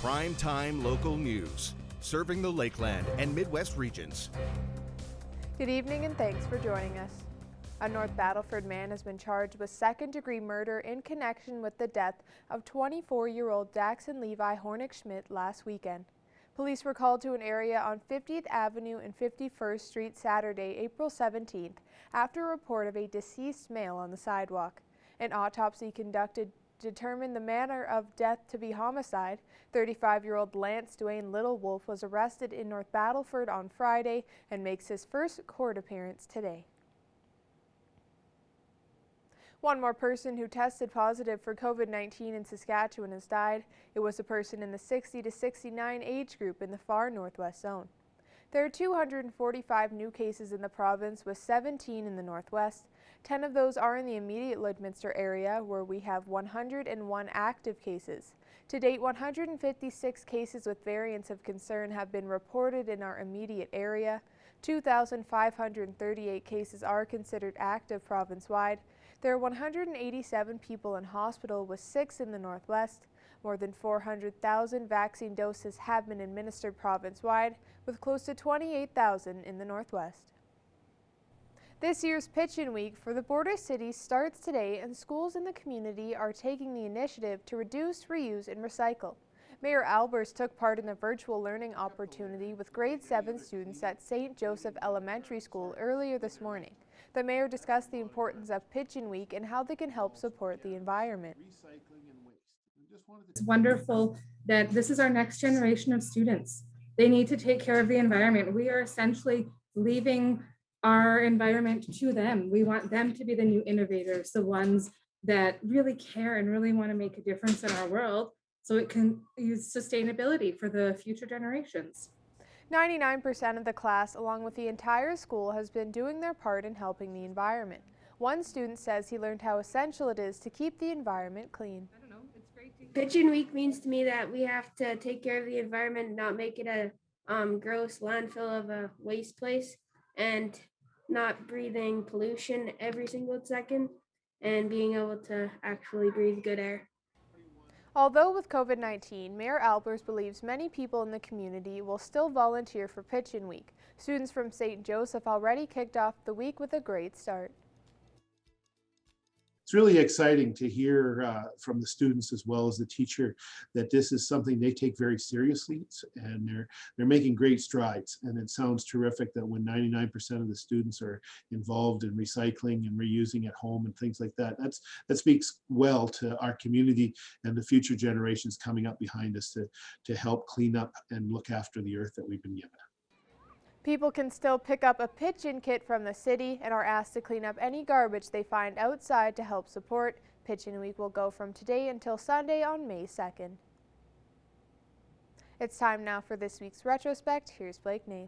Primetime local news, serving the Lakeland and Midwest regions. Good evening and thanks for joining us. A North Battleford man has been charged with second-degree murder in connection with the death of 24-year-old Daxon Levi Hornick-Schmidt last weekend. Police were called to an area on 50th Avenue and 51st Street Saturday, April 17th, after a report of a deceased male on the sidewalk. An autopsy conducted determined the manner of death to be homicide. 35-year-old Lance Dwayne Littlewolf was arrested in North Battleford on Friday and makes his first court appearance today. One more person who tested positive for COVID-19 in Saskatchewan has died. It was a person in the 60 to 69 age group in the far northwest zone. There are 245 new cases in the province, with 17 in the northwest. 10 of those are in the immediate Lloydminster area, where we have 101 active cases. To date, 156 cases with variants of concern have been reported in our immediate area. 2,538 cases are considered active province-wide. There are 187 people in hospital, with 6 in the northwest. More than 400,000 vaccine doses have been administered province-wide, with close to 28,000 in the northwest. This year's Pitch-In Week for the border cities starts today, and schools in the community are taking the initiative to reduce, reuse, and recycle. Mayor Albers took part in the virtual learning opportunity with grade 7 students at St. Joseph Elementary School earlier this morning. The mayor discussed the importance of Pitch-In Week and how they can help support the environment. It's wonderful that this is our next generation of students. They need to take care of the environment. We are essentially leaving our environment to them. We want them to be the new innovators, the ones that really care and really want to make a difference in our world so it can use sustainability for the future generations. 99% of the class, along with the entire school, has been doing their part in helping the environment. One student says he learned how essential it is to keep the environment clean. Pitch-In Week means to me that we have to take care of the environment, not make it a gross landfill of a waste place, and not breathing pollution every single second, and being able to actually breathe good air. Although with COVID-19, Mayor Albers believes many people in the community will still volunteer for Pitch-In Week. Students from St. Joseph already kicked off the week with a great start. It's really exciting to hear from the students as well as the teacher that this is something they take very seriously, and they're making great strides. And it sounds terrific that when 99% of the students are involved in recycling and reusing at home and things like that, that speaks well to our community and the future generations coming up behind us to help clean up and look after the earth that we've been given. People can still pick up a pitch-in kit from the city and are asked to clean up any garbage they find outside to help support. Pitch-In Week will go from today until Sunday on May 2nd. It's time now for this week's retrospect. Here's Blake Nath.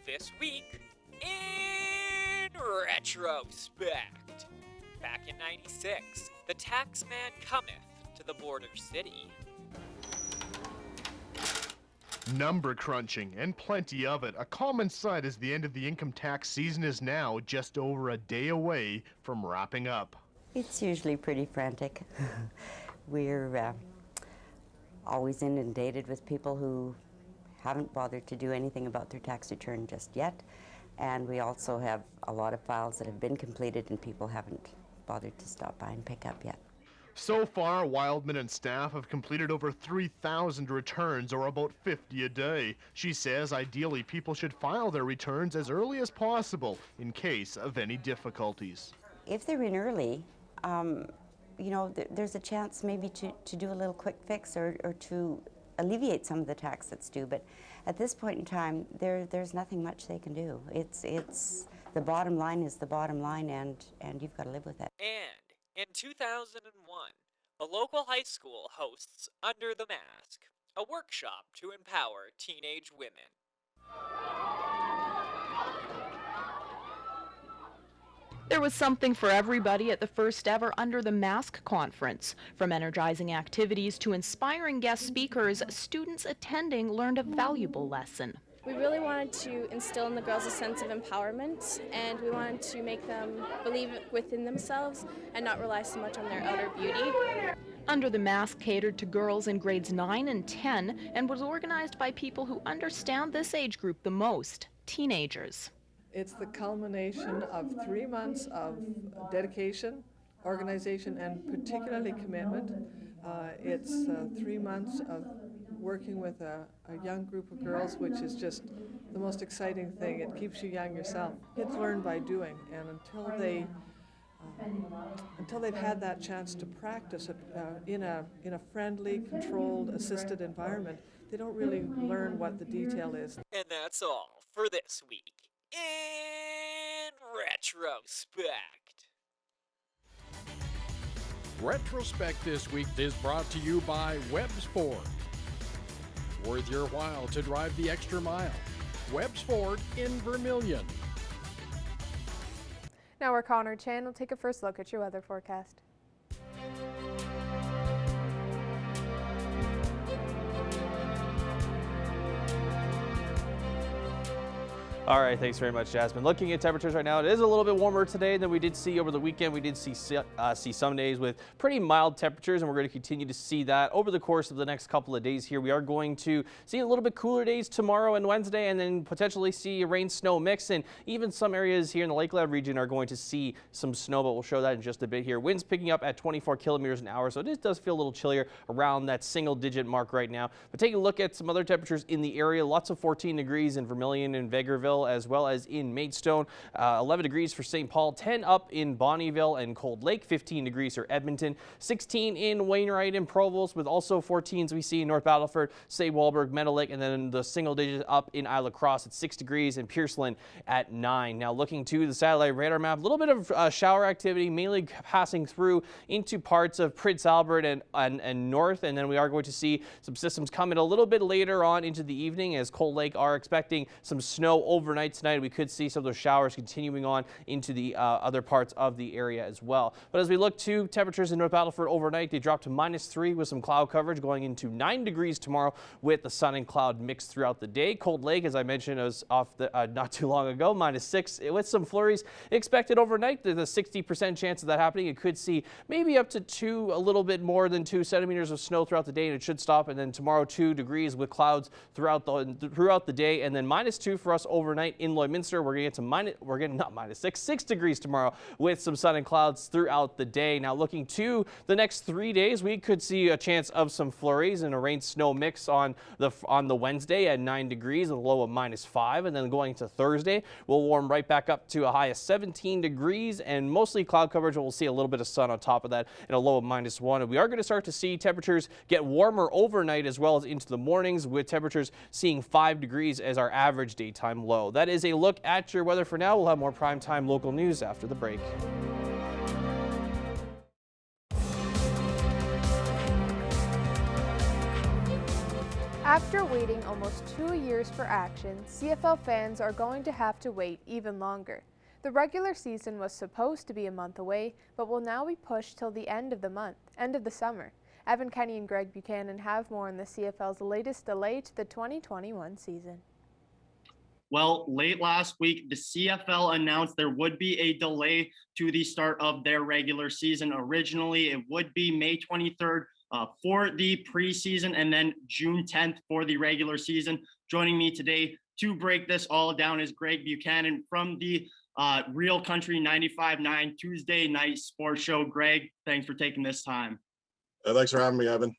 This week in retrospect. Back in '96, the taxman cometh to the border city. Number crunching, and plenty of it. A common sight as the end of the income tax season is now just over a day away from wrapping up. It's usually pretty frantic. We're always inundated with people who haven't bothered to do anything about their tax return just yet. And we also have a lot of files that have been completed and people haven't bothered to stop by and pick up yet. So far, Wildman and staff have completed over 3,000 returns, or about 50 a day. She says ideally people should file their returns as early as possible in case of any difficulties. If they're in early, you know, there's a chance maybe to do a little quick fix or to alleviate some of the tax that's due, but at this point in time, there's nothing much they can do. It's the bottom line is the bottom line, and you've got to live with it. And in 2001, a local high school hosts Under the Mask, a workshop to empower teenage women. There was something for everybody at the first ever Under the Mask conference. From energizing activities to inspiring guest speakers, students attending learned a valuable lesson. We really wanted to instill in the girls a sense of empowerment, and we wanted to make them believe within themselves and not rely so much on their outer beauty. Under the Mask catered to girls in grades 9 and 10 and was organized by people who understand this age group the most, teenagers. It's the culmination of 3 months of dedication, organization, and particularly commitment. It's 3 months of working with a young group of girls, which is just the most exciting thing. It keeps you young yourself. Kids learn by doing, and until they've had that chance to practice it in a friendly, controlled, assisted environment, they don't really learn what the detail is. And that's all for this week in retrospect. Retrospect this week is brought to you by Webb's Ford. Worth your while to drive the extra mile. Webb's Ford in Vermilion. Now we're Connor Chan. We'll take a first look at your weather forecast. All right, thanks very much, Jasmine. Looking at temperatures right now, it is a little bit warmer today than we did see over the weekend. We did see some days with pretty mild temperatures, and we're going to continue to see that over the course of the next couple of days here. We are going to see a little bit cooler days tomorrow and Wednesday, and then potentially see a rain-snow mix, and even some areas here in the Lakeland region are going to see some snow, but we'll show that in just a bit here. Winds picking up at 24 kilometers an hour, so it does feel a little chillier around that single-digit mark right now. But taking a look at some other temperatures in the area, lots of 14 degrees in Vermilion and Vegreville, as well as in Maidstone, 11 degrees for St. Paul, 10 up in Bonnyville and Cold Lake, 15 degrees for Edmonton, 16 in Wainwright and Provost, with also 14s we see in North Battleford, St. Walburg, Meadow Lake, and then the single digit up in Isla Cross at 6 degrees and Pierceland at 9. Now looking to the satellite radar map, a little bit of shower activity, mainly passing through into parts of Prince Albert and north, and then we are going to see some systems coming a little bit later on into the evening, as Cold Lake are expecting some snow overnight tonight. We could see some of those showers continuing on into the other parts of the area as well. But as we look to temperatures in North Battleford overnight, they dropped to -3 with some cloud coverage, going into 9 degrees tomorrow with the sun and cloud mixed throughout the day. Cold Lake, as I mentioned, was off not too long ago, -6 with some flurries expected overnight. There's a 60% chance of that happening. It could see maybe up to a little bit more than 2 centimeters of snow throughout the day, and it should stop. And then tomorrow, 2 degrees with clouds throughout the day, and then -2 for us overnight in Lloydminster. We're going to get 6 degrees tomorrow with some sun and clouds throughout the day. Now looking to the next 3 days, we could see a chance of some flurries and a rain-snow mix on the Wednesday at 9 degrees, a low of -5, and then going to Thursday, we'll warm right back up to a high of 17 degrees and mostly cloud coverage. We'll see a little bit of sun on top of that and a low of -1. And we are going to start to see temperatures get warmer overnight as well as into the mornings, with temperatures seeing 5 degrees as our average daytime low. That is a look at your weather for now. We'll have more primetime local news after the break. After waiting almost 2 years for action, CFL fans are going to have to wait even longer. The regular season was supposed to be a month away, but will now be pushed till the end of the summer. Evan Kenny and Greg Buchanan have more on the CFL's latest delay to the 2021 season. Well, late last week, the CFL announced there would be a delay to the start of their regular season. Originally, it would be May 23rd for the preseason, and then June 10th for the regular season. Joining me today to break this all down is Greg Buchanan from the Real Country 95.9 Tuesday Night Sports Show. Greg, thanks for taking this time. Thanks for having me, Evan.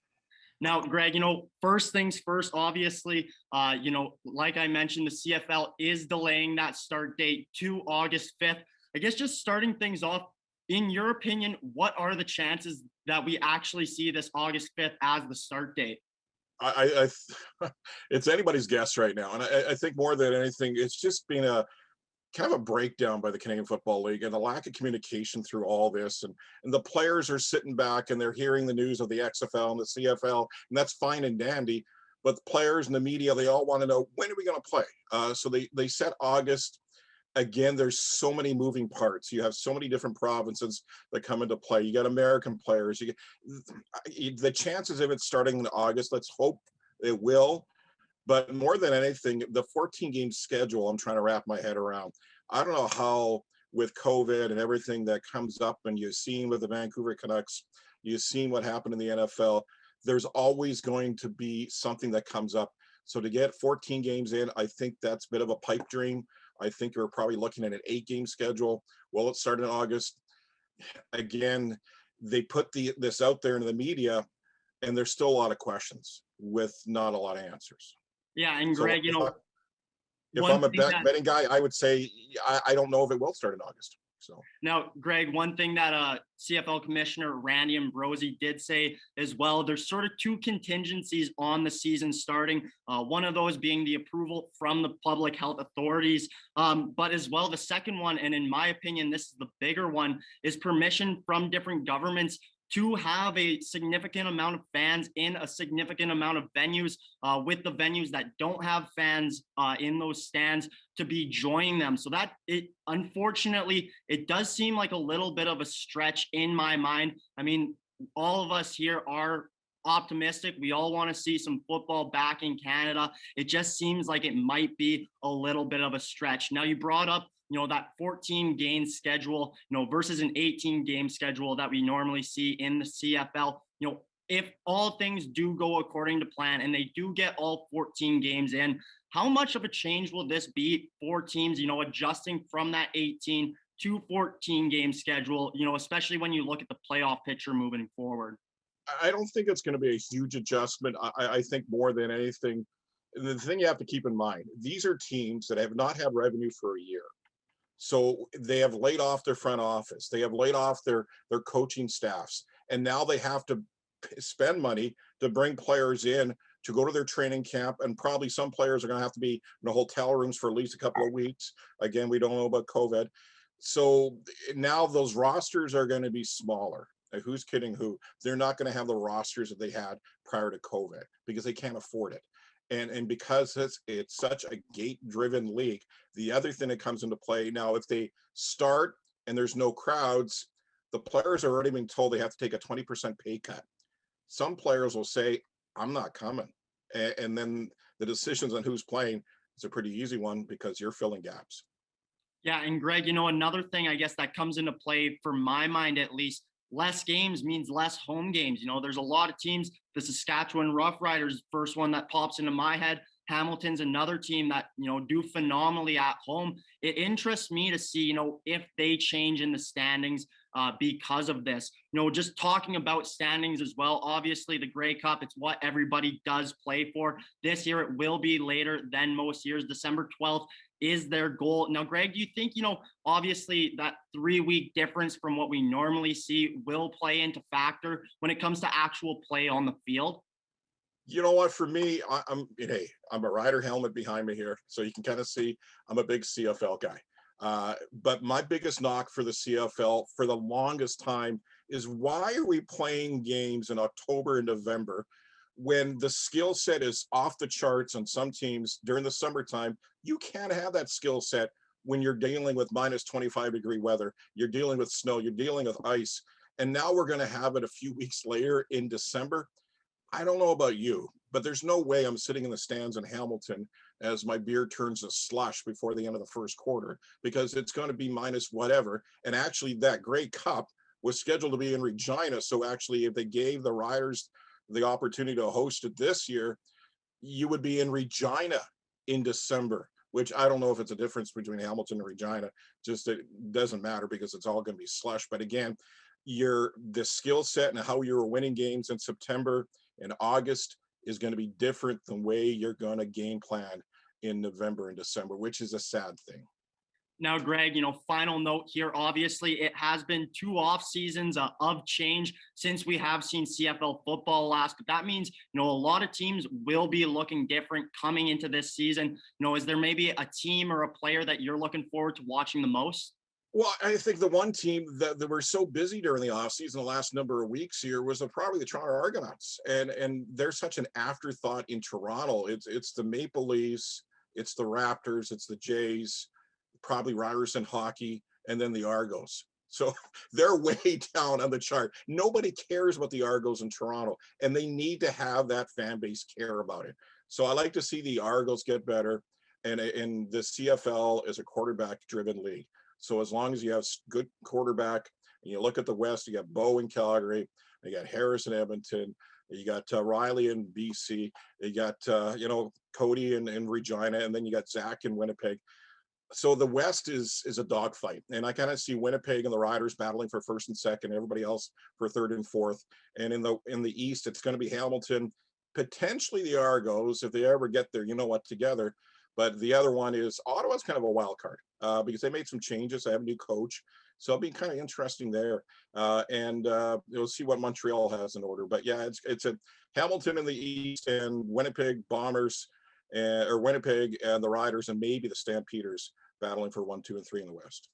Now, Greg, first things first, obviously, like I mentioned, the CFL is delaying that start date to August 5th. I guess just starting things off, in your opinion, what are the chances that we actually see this August 5th as the start date? It's anybody's guess right now. And I think more than anything, it's just been a kind of a breakdown by the Canadian Football League and the lack of communication through all this. And the players are sitting back and they're hearing the news of the XFL and the CFL, and that's fine and dandy. But the players and the media, they all want to know, when are we going to play? So they set August. again, there's so many moving parts. You have so many different provinces that come into play. You got American players. You get, the chances of it starting in August, let's hope it will. But more than anything, the 14-game schedule, I'm trying to wrap my head around. I don't know how, with COVID and everything that comes up, and you've seen with the Vancouver Canucks, you've seen what happened in the NFL, there's always going to be something that comes up. So to get 14 games in, I think that's a bit of a pipe dream. I think we're probably looking at an 8-game schedule. Will it start in August? Again, they put this out there in the media, and there's still a lot of questions with not a lot of answers. Yeah, and Greg, So if I'm a betting guy, I would say I don't know if it will start in August. So now, Greg, one thing that CFL Commissioner Randy Ambrosie did say as well, there's sort of two contingencies on the season starting. One of those being the approval from the public health authorities, but as well the second one, and in my opinion, this is the bigger one, is permission from different governments to have a significant amount of fans in a significant amount of venues, with the venues that don't have fans in those stands to be joining them. So that unfortunately, it does seem like a little bit of a stretch in my mind. I mean, all of us here are optimistic. We all want to see some football back in Canada. It just seems like it might be a little bit of a stretch. Now, you brought up that 14-game schedule, versus an 18-game schedule that we normally see in the CFL. If all things do go according to plan and they do get all 14 games in, how much of a change will this be for teams, adjusting from that 18 to 14-game schedule, especially when you look at the playoff picture moving forward? I don't think it's going to be a huge adjustment. I think more than anything, the thing you have to keep in mind, these are teams that have not had revenue for a year. So they have laid off their front office. They have laid off their coaching staffs. And now they have to spend money to bring players in to go to their training camp. And probably some players are going to have to be in the hotel rooms for at least a couple of weeks. Again, we don't know about COVID. So now those rosters are going to be smaller. Like, who's kidding who? They're not going to have the rosters that they had prior to COVID because they can't afford it. And because it's such a gate-driven league, the other thing that comes into play now, if they start and there's no crowds, the players are already being told they have to take a 20% pay cut. Some players will say, I'm not coming. And then the decisions on who's playing is a pretty easy one because you're filling gaps. Yeah, and Greg, another thing I guess that comes into play for my mind, at least, less games means less home games. There's a lot of teams. The Saskatchewan Roughriders, first one that pops into my head. Hamilton's another team that, do phenomenally at home. It interests me to see, if they change in the standings because of this. Just talking about standings as well, obviously the Grey Cup, it's what everybody does play for. This year it will be later than most years. December 12th is their goal. Now, Greg, do you think, obviously that 3-week difference from what we normally see will play into factor when it comes to actual play on the field? You know what, for me, I'm a rider helmet behind me here, so you can kind of see I'm a big CFL guy. But my biggest knock for the CFL for the longest time is, why are we playing games in October and November when the skill set is off the charts on some teams during the summertime? You can't have that skill set when you're dealing with minus 25-degree weather, you're dealing with snow, you're dealing with ice, and now we're going to have it a few weeks later in December. I don't know about you, but there's no way I'm sitting in the stands in Hamilton as my beer turns to slush before the end of the first quarter, because it's going to be minus whatever. And actually that Grey Cup was scheduled to be in Regina. So actually, if they gave the Riders the opportunity to host it this year, you would be in Regina in December, which I don't know if it's a difference between Hamilton and Regina. Just it doesn't matter because it's all going to be slush. But again, the skill set and how you were winning games in September and August is going to be different than the way you're going to game plan in November and December, which is a sad thing. Now, Greg, final note here. Obviously, it has been 2 off seasons of change since we have seen CFL football last. But that means, a lot of teams will be looking different coming into this season. Is there maybe a team or a player that you're looking forward to watching the most? Well, I think the one team that were so busy during the offseason the last number of weeks here was probably the Toronto Argonauts. And they're such an afterthought in Toronto. It's the Maple Leafs, it's the Raptors, it's the Jays, probably Ryerson Hockey, and then the Argos. So they're way down on the chart. Nobody cares about the Argos in Toronto, and they need to have that fan base care about it. So I like to see the Argos get better, and the CFL is a quarterback-driven league. So as long as you have good quarterback, and you look at the West, you got Bo in Calgary, you got Harris in Edmonton, you got Riley in BC, you got Cody in Regina, and then you got Zach in Winnipeg. So the West is a dogfight, and I kind of see Winnipeg and the Riders battling for first and second, everybody else for third and fourth. And in the East, it's going to be Hamilton, potentially the Argos if they ever get there, together. But the other one is Ottawa's kind of a wild card because they made some changes. They have a new coach, so it'll be kind of interesting there. And you'll see what Montreal has in order. But yeah, it's a Hamilton in the East and Winnipeg Bombers. Or Winnipeg and the Riders, and maybe the Stampeders battling for 1, 2, and 3 in the West.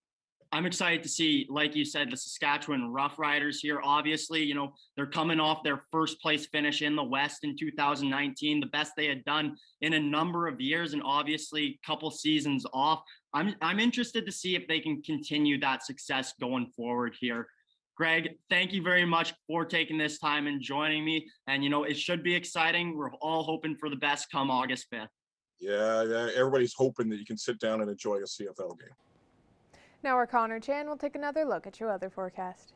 I'm excited to see, like you said, the Saskatchewan Roughriders here. Obviously, they're coming off their first place finish in the West in 2019, the best they had done in a number of years, and obviously a couple seasons off. I'm interested to see if they can continue that success going forward here. Greg, thank you very much for taking this time and joining me. And, it should be exciting. We're all hoping for the best come August 5th. Yeah, everybody's hoping that you can sit down and enjoy a CFL game. Now our Connor Chan will take another look at your weather forecast.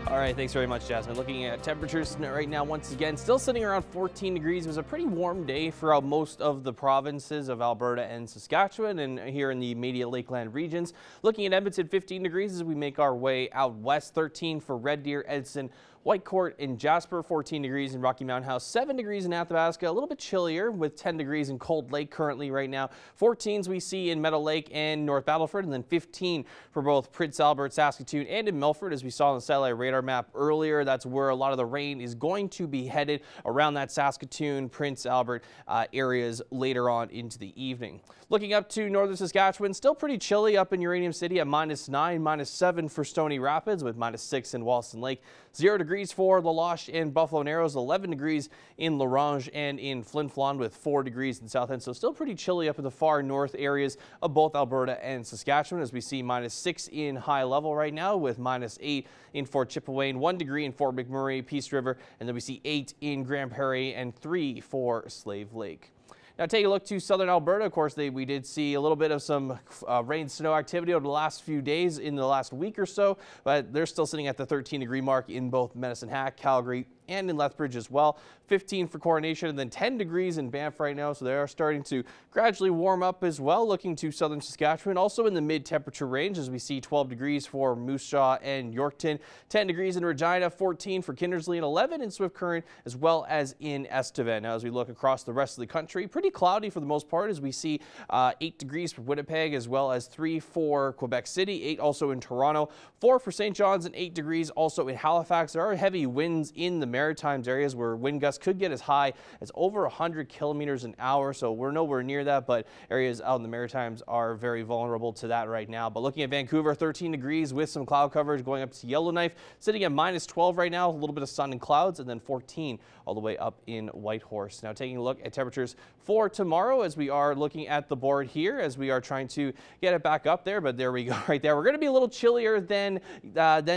All right, thanks very much, Jasmine. Looking at temperatures right now, once again, still sitting around 14 degrees. It was a pretty warm day throughout most of the provinces of Alberta and Saskatchewan and here in the immediate Lakeland regions. Looking at Edmonton, 15 degrees as we make our way out west, 13 for Red Deer, Edson, Whitecourt and Jasper, 14 degrees in Rocky Mountain House, 7 degrees in Athabasca, a little bit chillier with 10 degrees in Cold Lake currently right now. 14s we see in Meadow Lake and North Battleford, and then 15 for both Prince Albert, Saskatoon, and in Milford. As we saw on the satellite radar map earlier, that's where a lot of the rain is going to be headed, around that Saskatoon, Prince Albert areas later on into the evening. Looking up to northern Saskatchewan, still pretty chilly up in Uranium City at -9, -7 for Stony Rapids with -6 in Walston Lake. 0 degrees for La Loche and Buffalo Narrows, 11 degrees in La Ronge and in Flin Flon with 4 degrees in South End. So still pretty chilly up in the far north areas of both Alberta and Saskatchewan, as we see -6 in High Level right now with -8 in Fort Chipewyan, 1 degree in Fort McMurray, Peace River, and then we see 8 in Grand Prairie and 3 for Slave Lake. Now take a look to southern Alberta. Of course, we did see a little bit of some rain snow activity over the last few days in the last week or so, but they're still sitting at the 13-degree mark in both Medicine Hat, Calgary, and in Lethbridge as well. 15 for Coronation, and then 10 degrees in Banff right now, so they are starting to gradually warm up as well. Looking to southern Saskatchewan, also in the mid-temperature range, as we see 12 degrees for Moose Jaw and Yorkton, 10 degrees in Regina, 14 for Kindersley, and 11 in Swift Current, as well as in Estevan. Now, as we look across the rest of the country, pretty cloudy for the most part, as we see 8 degrees for Winnipeg, as well as 3 for Quebec City, 8 also in Toronto, 4 for St. John's, and 8 degrees also in Halifax. There are heavy winds in the Maritimes areas where wind gusts could get as high as over 100 kilometers an hour, so we're nowhere near that, but areas out in the Maritimes are very vulnerable to that right now. But looking at Vancouver, 13 degrees with some cloud coverage, going up to Yellowknife, sitting at -12 right now, a little bit of sun and clouds, and then 14 all the way up in Whitehorse. Now taking a look at temperatures for tomorrow, as we are looking at the board here, as we are trying to get it back up there, but there we go right there. We're going to be a little chillier than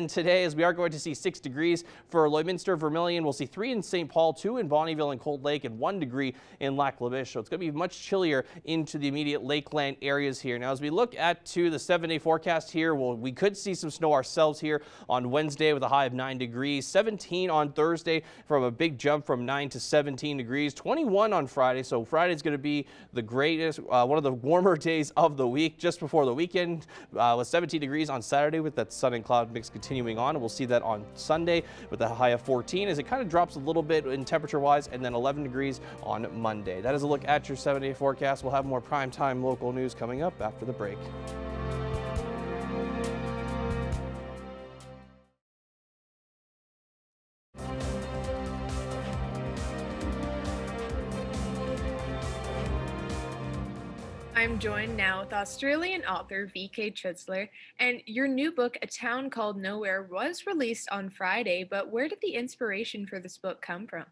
today, as we are going to see 6 degrees for Lloydminster, Vermilion. We'll see 3 in St. Paul, 2 in Bonnyville and Cold Lake, and 1 degree in Lac La Biche. So it's going to be much chillier into the immediate Lakeland areas here. Now, as we look to the 7-day forecast here, we could see some snow ourselves here on Wednesday with a high of 9 degrees, 17 on Thursday from a big jump from 9 to 17 degrees, 21 on Friday. So Friday is going to be the greatest, one of the warmer days of the week, just before the weekend, with 17 degrees on Saturday with that sun and cloud mix continuing on. And we'll see that on Sunday with a high of 14 as it kind of drops a little bit in temperature-wise, and then 11 degrees on Monday. That is a look at your 7-day forecast. We'll have more primetime local news coming up after the break. I'm joined now with Australian author V.K. Chitzler, and your new book, A Town Called Nowhere, was released on Friday, but where did the inspiration for this book come from?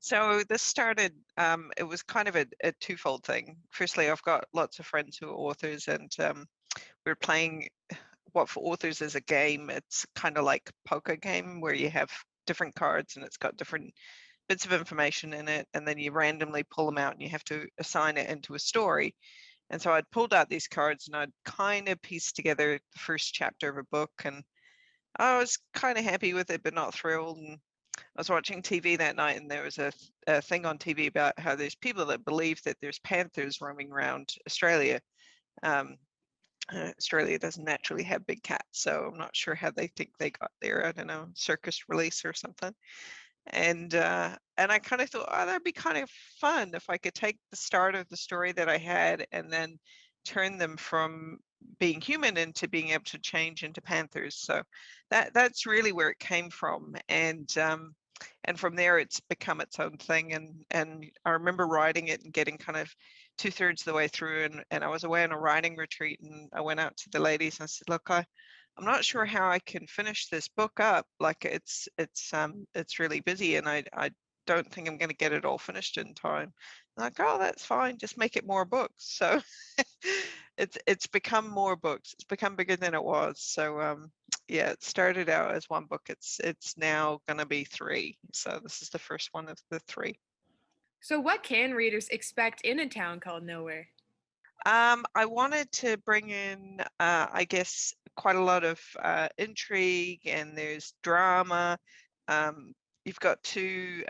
So this started, it was kind of a twofold thing. Firstly, I've got lots of friends who are authors, and we're playing what for authors is a game. It's kind of like poker game where you have different cards and it's got different bits of information in it, and then you randomly pull them out and you have to assign it into a story. And so I'd pulled out these cards and I'd kind of pieced together the first chapter of a book, and I was kind of happy with it, but not thrilled. And I was watching TV that night, and there was a thing on TV about how there's people that believe that there's panthers roaming around Australia. Australia doesn't naturally have big cats, so I'm not sure how they think they got there. I don't know, circus release or something. And I kind of thought, oh, that'd be kind of fun if I could take the start of the story that I had and then turn them from being human into being able to change into panthers. So that's really where it came from. And from there it's become its own thing. And I remember writing it and getting kind of 2/3 of the way through, and I was away on a writing retreat, and I went out to the ladies and I said, look, I'm not sure how I can finish this book up. Like it's really busy, and I don't think I'm going to get it all finished in time. Like, oh, that's fine. Just make it more books. So it's become more books. It's become bigger than it was. So yeah, it started out as one book. It's now going to be 3. So this is the first one of the 3. So what can readers expect in A Town Called Nowhere? I wanted to bring in, I guess, quite a lot of intrigue, and there's drama. You've got 2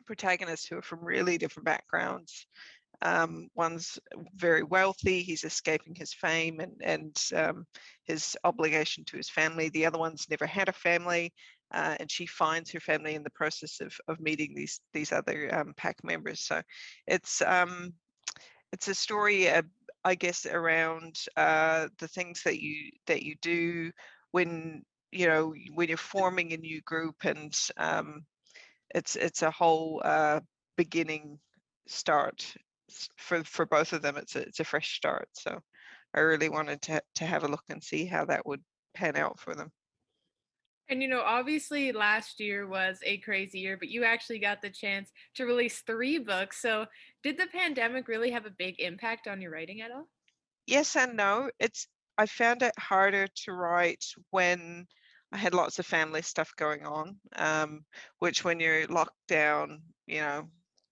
protagonists who are from really different backgrounds. One's very wealthy, he's escaping his fame and his obligation to his family. The other one's never had a family, and she finds her family in the process of meeting these other pack members. So it's a story, I guess, around the things that you do when when you're forming a new group, and it's a whole beginning start for both of them. It's a fresh start. So I really wanted to have a look and see how that would pan out for them. And obviously last year was a crazy year, but you actually got the chance to release 3 books. So did the pandemic really have a big impact on your writing at all? Yes and no. I found it harder to write when I had lots of family stuff going on, which when you're locked down,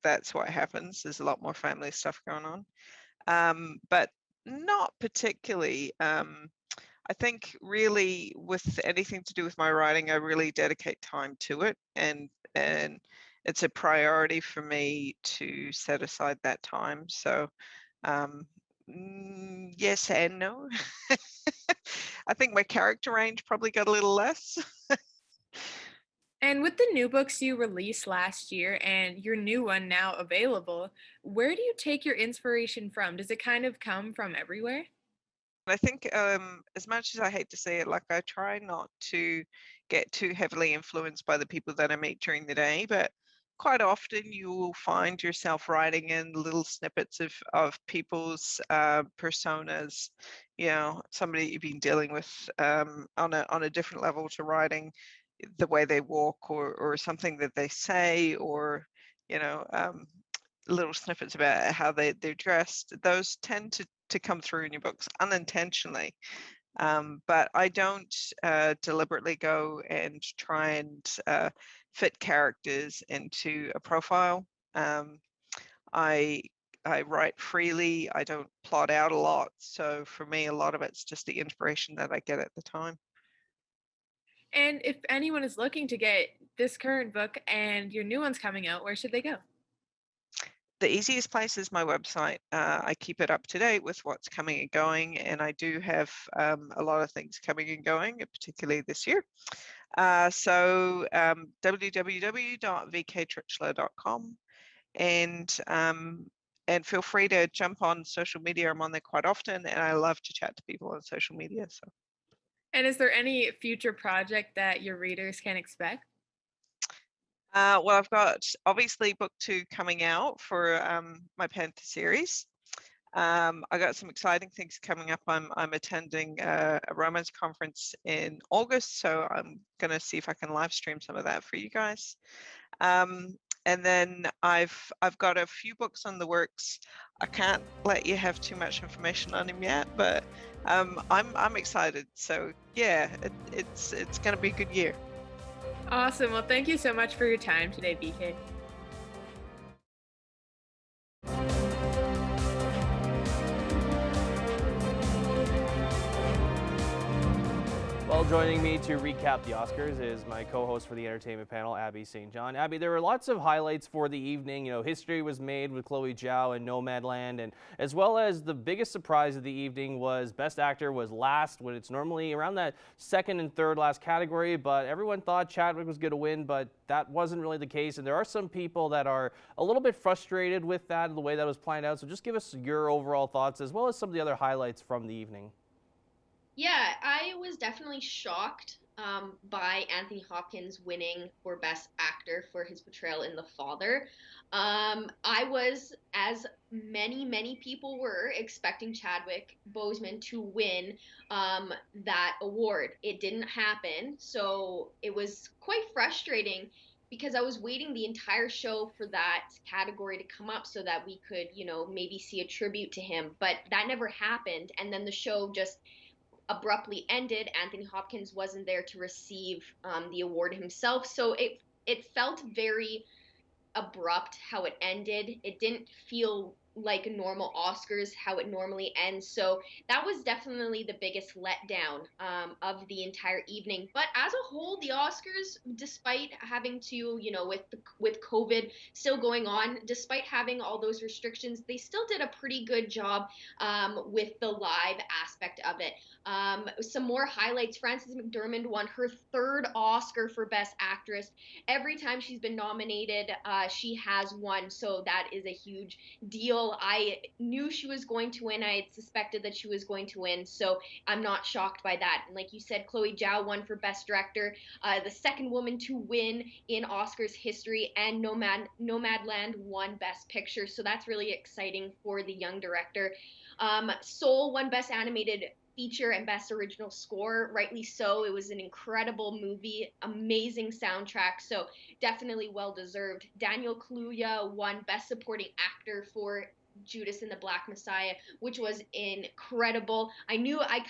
that's what happens. There's a lot more family stuff going on, but not particularly. I think really with anything to do with my writing, I really dedicate time to it, and it's a priority for me to set aside that time. So yes and no. I think my character range probably got a little less. And with the new books you released last year and your new one now available, where do you take your inspiration from? Does it kind of come from everywhere? I think as much as I hate to say it, like I try not to get too heavily influenced by the people that I meet during the day, but quite often you will find yourself writing in little snippets of people's personas, somebody you've been dealing with on a different level to writing the way they walk, or something that they say, or little snippets about how they're dressed. Those tend to come through in your books unintentionally, but I don't deliberately go and try and fit characters into a profile. I write freely. I don't plot out a lot, so for me a lot of it's just the inspiration that I get at the time. And if anyone is looking to get this current book and your new one's coming out, where should they go? The easiest place is my website. I keep it up to date with what's coming and going, and I do have a lot of things coming and going, particularly this year. So www.vktritchler.com, and feel free to jump on social media. I'm on there quite often, and I love to chat to people on social media. So. And is there any future project that your readers can expect? Well, I've got obviously book 2 coming out for my Panther series. I got some exciting things coming up. I'm attending a romance conference in August, so I'm going to see if I can live stream some of that for you guys. And then I've got a few books on the works. I can't let you have too much information on them yet, but I'm excited. So yeah, it's going to be a good year. Awesome. Well, thank you so much for your time today, BK. Well, joining me to recap the Oscars is my co-host for the entertainment panel, Abby St. John. Abby, there were lots of highlights for the evening. You know, history was made with Chloe Zhao and Nomadland, and as well as the biggest surprise of the evening was Best Actor was last, when it's normally around that second and third last category, but everyone thought Chadwick was going to win, but that wasn't really the case, and there are some people that are a little bit frustrated with that and the way that was planned out, so just give us your overall thoughts as well as some of the other highlights from the evening. Yeah, I was definitely shocked by Anthony Hopkins winning for Best Actor for his portrayal in The Father. I was, as many people were, expecting Chadwick Boseman to win that award. It didn't happen, so it was quite frustrating because I was waiting the entire show for that category to come up so that we could, you know, maybe see a tribute to him. But that never happened, and then the show just abruptly ended. Anthony Hopkins wasn't there to receive the award himself, so it felt very abrupt how it ended. It didn't feel like normal Oscars, how it normally ends. So that was definitely the biggest letdown of the entire evening. But as a whole, the Oscars, despite having to, you know, with COVID still going on, despite having all those restrictions, they still did a pretty good job with the live aspect of it. Some more highlights: Frances McDormand won her third Oscar for Best Actress. Every time she's been nominated, she has won, so that is a huge deal. I knew she was going to win. I had suspected that she was going to win, so I'm not shocked by that. And like you said, Chloe Zhao won for Best Director, the second woman to win in Oscars history, and Nomadland won Best Picture, so that's really exciting for the young director. Soul won Best Animated Feature and Best Original Score, rightly so. It was an incredible movie, amazing soundtrack, so definitely well deserved. Daniel Kaluuya won Best Supporting Actor for Judas and the Black Messiah, which was incredible. I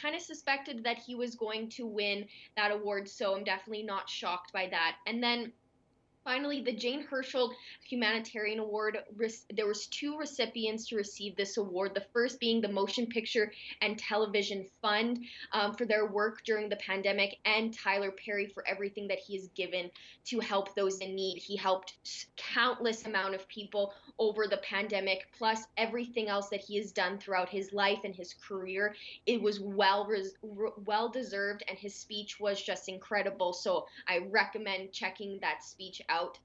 kind of suspected that he was going to win that award, so I'm definitely not shocked by that. And then finally, the Jane Herschel Humanitarian Award. There was two recipients to receive this award. The first being the Motion Picture and Television Fund for their work during the pandemic, and Tyler Perry for everything that he has given to help those in need. He helped countless amount of people over the pandemic, plus everything else that he has done throughout his life and his career. It was well deserved, and his speech was just incredible. So I recommend checking that speech out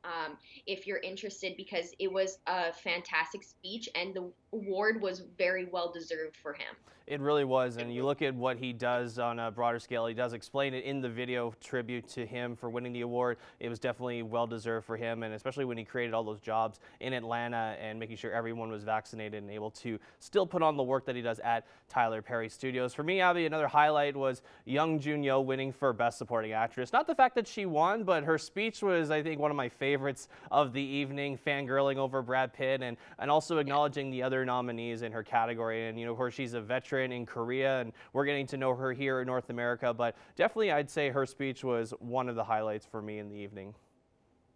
if you're interested, because it was a fantastic speech and the award was very well deserved for him. It really was, and you look at what he does on a broader scale. He does explain it in the video tribute to him for winning the award. It was definitely well deserved for him, and especially when he created all those jobs in Atlanta and making sure everyone was vaccinated and able to still put on the work that he does at Tyler Perry Studios. For me, Abby, another highlight was Young Jun-Yo winning for Best Supporting Actress. Not the fact that she won, but her speech was, I think, one of my favorites of the evening, fangirling over Brad Pitt and also acknowledging the other nominees in her category. And, you know, of course, she's a veteran in Korea, and we're getting to know her here in North America, but definitely I'd say her speech was one of the highlights for me in the evening.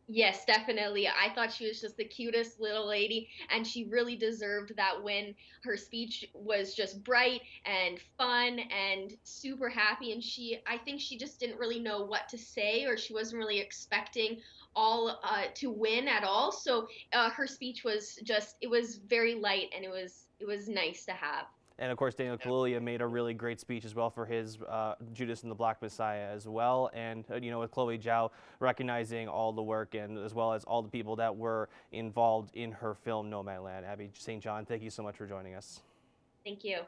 Yes, definitely. I thought she was just the cutest little lady, and she really deserved that win. Her speech was just bright and fun and super happy, and I think she just didn't really know what to say, or she wasn't really expecting all to win at all. So her speech was just, it was very light, and it was nice to have. And of course, Daniel Kaluuya made a really great speech as well for his Judas and the Black Messiah as well. And, you know, with Chloe Zhao recognizing all the work and as well as all the people that were involved in her film Nomadland. Abby St. John, thank you so much for joining us. Thank you.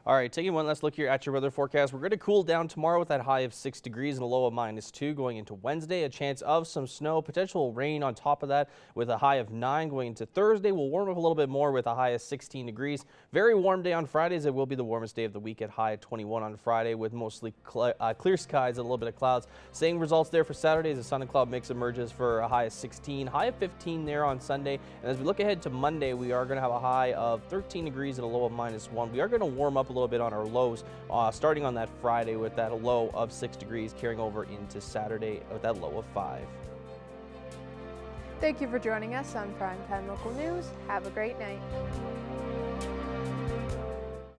All right, taking one last look here at your weather forecast. We're going to cool down tomorrow with that high of 6 degrees and a low of -2 going into Wednesday. A chance of some snow, potential rain on top of that with a high of 9 going into Thursday. We'll warm up a little bit more with a high of 16 degrees. Very warm day on Fridays. It will be the warmest day of the week at high of 21 on Friday with mostly clear skies and a little bit of clouds. Same results there for Saturday as the sun and cloud mix emerges for a high of 16, high of 15 there on Sunday. And as we look ahead to Monday, we are going to have a high of 13 degrees and a low of -1. We are going to warm up a little bit on our lows, starting on that Friday with that low of 6 degrees, carrying over into Saturday with that low of 5. Thank you for joining us on Primetime Local News. Have a great night.